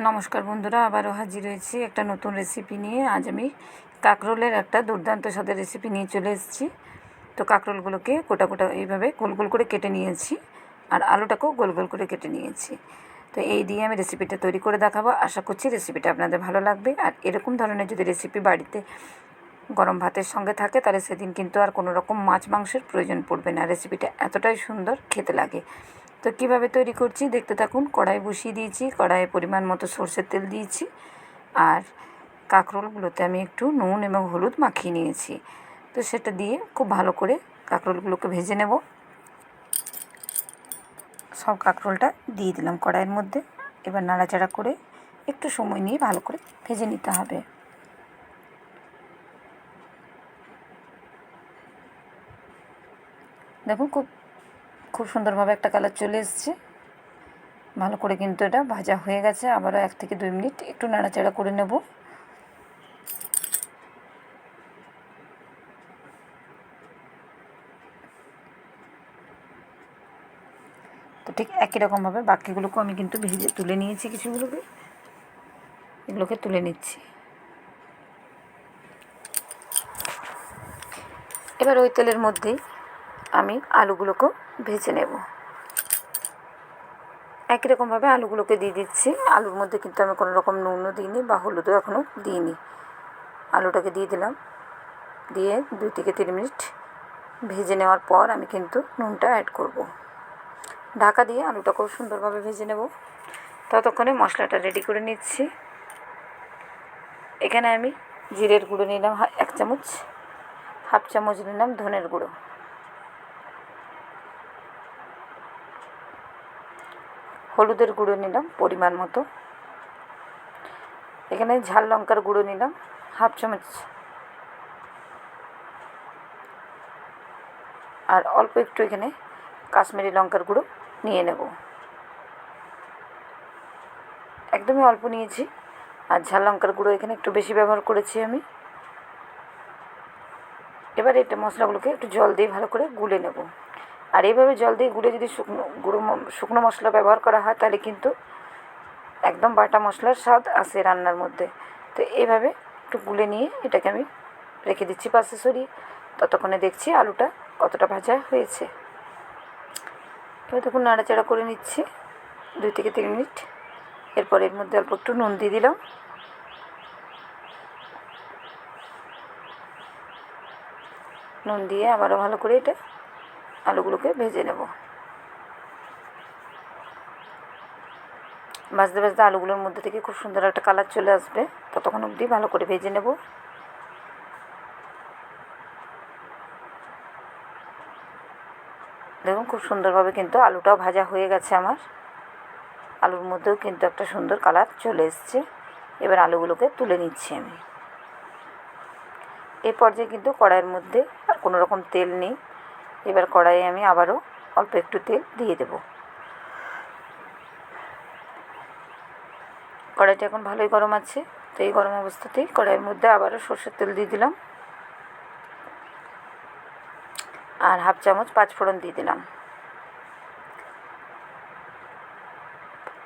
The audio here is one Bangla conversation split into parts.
নমস্কার বন্ধুরা, আবারও হাজির হয়েছি একটা নতুন রেসিপি নিয়ে। আজ আমি কাঁকরোলের একটা দুর্দান্ত স্বাদের রেসিপি নিয়ে চলে এসেছি। তো কাঁকরোলগুলোকে গোটা গোটা এইভাবে গোল গোল করে কেটে নিয়েছি, আর আলুটাকেও গোল গোল করে কেটে নিয়েছি। তো এই দিয়ে আমি রেসিপিটা তৈরি করে দেখাবো। আশা করছি রেসিপিটা আপনাদের ভালো লাগবে। আর এরকম ধরনের যদি রেসিপি বাড়িতে গরম ভাতের সঙ্গে থাকে, তাহলে সেদিন কিন্তু আর কোনো রকম মাছ মাংসের প্রয়োজন পড়বে না। রেসিপিটা এতটাই সুন্দর খেতে লাগে। তো কীভাবে তৈরি করছি দেখতে থাকুন। কড়াই বসিয়ে দিয়েছি, কড়াইয়ে পরিমাণ মতো সরষের তেল দিয়েছি, আর কাঁকরোলগুলোতে আমি একটু নুন এবং হলুদ মাখিয়ে নিয়েছি। তো সেটা দিয়ে খুব ভালো করে কাঁকরোলগুলোকে ভেজে নেব। সব কাঁকরোলটা দিয়ে দিলাম কড়াইয়ের মধ্যে। এবার নাড়াচাড়া করে একটু সময় নিয়ে ভালো করে ভেজে নিতে হবে। দেখুন খুব সুন্দরভাবে একটা কালার চলে এসছে। ভালো করে কিন্তু এটা ভাজা হয়ে গেছে। আবারও 1 থেকে 2 মিনিট একটু নাড়াচাড়া করে নেব। তো ঠিক একই রকমভাবে বাকিগুলোকেও আমি কিন্তু ভেজে তুলে নিয়েছি। এগুলোকে তুলে নিচ্ছি। এবার ওই তেলের মধ্যেই আমি আলুগুলোকেও ভেজে নেব। একই রকমভাবে আলুগুলোকে দিয়ে দিচ্ছি। আলুর মধ্যে কিন্তু আমি কোনো রকম নুনও দিইনি বা হলুদও এখনও দিইনি। আলুটাকে দিয়ে দিলাম, দিয়ে 2 থেকে 3 মিনিট ভেজে নেওয়ার পর আমি কিন্তু নুনটা অ্যাড করব। ঢাকা দিয়ে আলুটা খুব সুন্দরভাবে ভেজে নেব। ততক্ষণে মশলাটা রেডি করে নিচ্ছি। এখানে আমি জিরের গুঁড়ো নিলাম 1 চামচ, হাফ চামচ নিলাম ধনের গুঁড়ো, হলুদের গুঁড়ো নিলাম পরিমাণ মতো, এখানে ঝাল লঙ্কার গুঁড়ো নিলাম হাফ চামচ, আর অল্প একটু এখানে কাশ্মীরি লঙ্কার গুঁড়ো নিয়ে নেব। একদমই অল্প নিয়েছি, আর ঝাল লঙ্কার গুঁড়ো এখানে একটু বেশি ব্যবহার করেছি আমি। এবার এটা মশলাগুলোকে একটু জল দিয়ে ভালো করে গুলে নেব। আর এইভাবে জল দিয়ে গুলে যদি শুকনো মশলা ব্যবহার করা হয়, তাহলে কিন্তু একদম বাটা মশলার স্বাদ আসে রান্নার মধ্যে। তো এইভাবে একটু গুলে নিয়ে এটাকে আমি রেখে দিচ্ছি পাশে সরিয়ে। ততক্ষণে দেখছি আলুটা কতটা ভাজা হয়েছে। এবার দেখুন নাড়াচাড়া করে নিচ্ছি 2 থেকে 3 মিনিট। এরপর এর মধ্যে অল্প একটু নুন দিয়ে দিলাম। নুন দিয়ে আবারও ভালো করে এটা আলুগুলোকে ভেজে নেব। ভাজতে ভাজতে আলুগুলোর মধ্যে থেকে খুব সুন্দর একটা কালার চলে আসবে। ততক্ষণ অবধি ভালো করে ভেজে নেব। দেখুন খুব সুন্দরভাবে কিন্তু আলুটাও ভাজা হয়ে গেছে আমার। আলুর মধ্যেও কিন্তু একটা সুন্দর কালার চলে এসছে। এবার আলুগুলোকে তুলে নিচ্ছি আমি। এই পর্যায়ে কিন্তু কড়াইয়ের মধ্যে আর কোনো রকম তেল নেই। এবার কড়াইয়ে আমি আবারও অল্প একটু তেল দিয়ে দেব। কড়াইটা এখন ভালোই গরম আছে। তো এই গরম অবস্থাতেই কড়াইয়ের মধ্যে আবারও সরষের তেল দিয়ে দিলাম, আর হাফ চামচ 5 ফোড়ন দিয়ে দিলাম।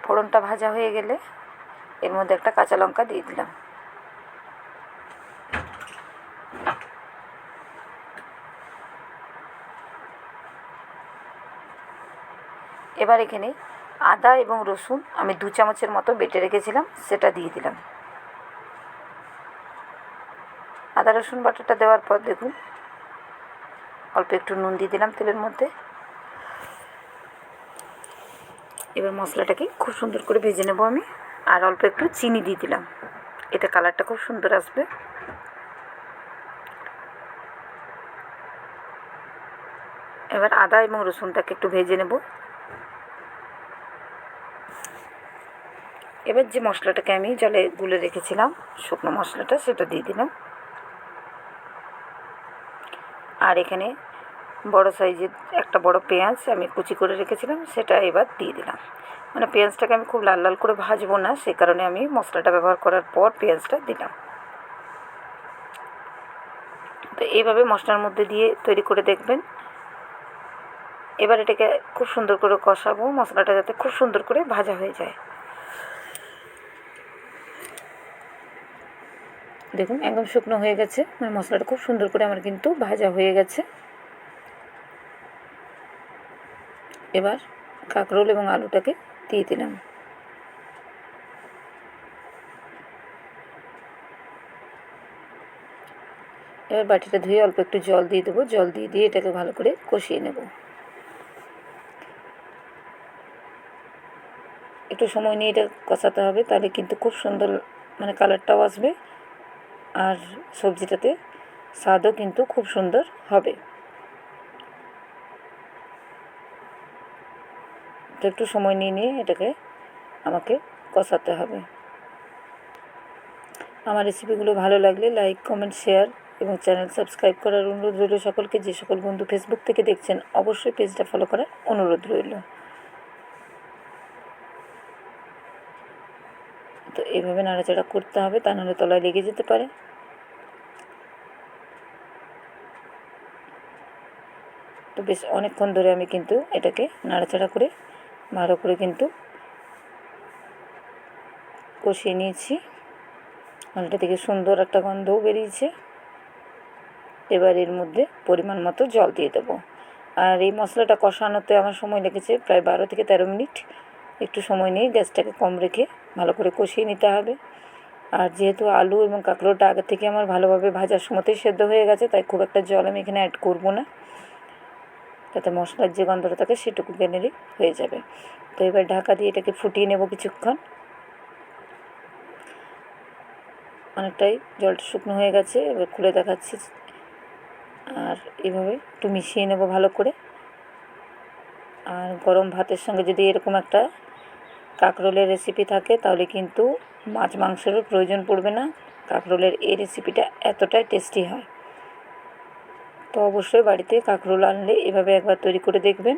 ফোড়নটা ভাজা হয়ে গেলে এর মধ্যে একটা কাঁচা লঙ্কা দিয়ে দিলাম। এবার এখানে আদা এবং রসুন আমি 2 চামচের মতো বেটে রেখেছিলাম, সেটা দিয়ে দিলাম। আদা রসুন বাটাটা দেওয়ার পর দেখুন অল্প একটু নুন দিয়ে দিলাম তেলের মধ্যে। এবার মশলাটাকে খুব সুন্দর করে ভেজে নেব আমি, আর অল্প একটু চিনি দিয়ে দিলাম। এতে কালারটা খুব সুন্দর আসবে। এবার আদা এবং রসুনটাকে একটু ভেজে নেব। এবার যে মশলাটাকে আমি জলে গুলে রেখেছিলাম, শুকনো মশলাটা, সেটা দিয়ে দিলাম। আর এখানে বড় সাইজের একটা বড় পেঁয়াজ আমি কুচি করে রেখেছিলাম, সেটা এবার দিয়ে দিলাম। মানে পেঁয়াজটাকে আমি খুব লাল লাল করে ভাজবো না, সেই কারণে আমি মশলাটা ব্যবহার করার পর পেঁয়াজটা দিলাম। তো এইভাবে মশলার মধ্যে দিয়ে তৈরি করে দেখবেন। এবার এটাকে খুব সুন্দর করে কষাবো, মশলাটা যাতে খুব সুন্দর করে ভাজা হয়ে যায়। দেখুন একদম শুকনো হয়ে গেছে, মানে মশলাটা খুব সুন্দর করে আমার কিন্তু ভাজা হয়ে গেছে। এবার কাঁকরোল এবং আলুটাকে দিয়ে দিলাম। এবার বাটিটা ধুয়ে অল্প একটু জল দিয়ে দেবো, জল দিয়ে এটাকে ভালো করে কষিয়ে নেব। একটু সময় নিয়ে এটা কষাতে হবে, তাহলে কিন্তু খুব সুন্দর মানে কালারটাও আসবে আর সবজিটাতে স্বাদও কিন্তু খুব সুন্দর হবে। তো একটু সময় নিয়ে এটাকে আমাকে কষাতে হবে। আমার রেসিপিগুলো ভালো লাগলে লাইক, কমেন্ট, শেয়ার এবং চ্যানেল সাবস্ক্রাইব করার অনুরোধ রইল সকলকে। যে সকল বন্ধু ফেসবুক থেকে দেখছেন অবশ্যই পেজটা ফলো করার অনুরোধ রইল। তো এইভাবে নাড়াচাড়া করতে হবে, তা নাহলে তলায় লেগে যেতে পারে। তো বেশ অনেকক্ষণ ধরে আমি কিন্তু এটাকে নাড়াচাড়া করে ভালো করে কিন্তু কষিয়ে নিয়েছি। এটা থেকে সুন্দর একটা গন্ধও বেরিয়েছে। এবার এর মধ্যে পরিমাণ মতো জল দিয়ে দেবো। আর এই মশলাটা কষানোতে আমার সময় লেগেছে প্রায় 12 থেকে 13 মিনিট। একটু সময় নিয়ে গ্যাসটাকে কম রেখে ভালো করে কষিয়ে নিতে হবে। আর যেহেতু আলু এবং কাঁকরোলটা আগে থেকে আমার ভালোভাবে ভাজার সময়তেই সেদ্ধ হয়ে গেছে, তাই খুব একটা জল আমি এখানে অ্যাড করব না, তাতে মশলার যে গন্ধটা থাকে সেটুকু গেলেই হয়ে যাবে। তো এবার ঢাকা দিয়ে এটাকে ফুটিয়ে নেব কিছুক্ষণ। অনেকটাই জলটা শুকনো হয়ে গেছে, এবার খুলে দেখাচ্ছি। আর এভাবে একটু মিশিয়ে নেব ভালো করে। আর গরম ভাতের সঙ্গে যদি এরকম একটা কাঁকরোলের রেসিপি থাকে তাহলে কিন্তু মাছ মাংসেরও প্রয়োজন পড়বে না। কাঁকরোলের এই রেসিপিটা এতটাই টেস্টি হয়। তো অবশ্যই বাড়িতে কাঁকরোল আনলে এভাবে একবার তৈরি করে দেখবেন।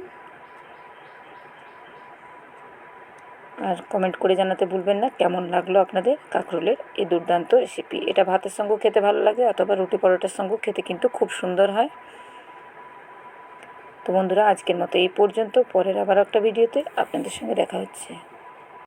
আর কমেন্ট করে জানাতে ভুলবেন না কেমন লাগলো আপনাদের কাঁকরোলের এই দুর্দান্ত রেসিপি। এটা ভাতের সঙ্গেও খেতে ভালো লাগে অথবা রুটি পরোটার সঙ্গেও খেতে কিন্তু খুব সুন্দর হয়। তো বন্ধুরা আজকের মতো এই পর্যন্ত। পরের আবার একটা ভিডিওতে আপনাদের সঙ্গে দেখা হচ্ছে।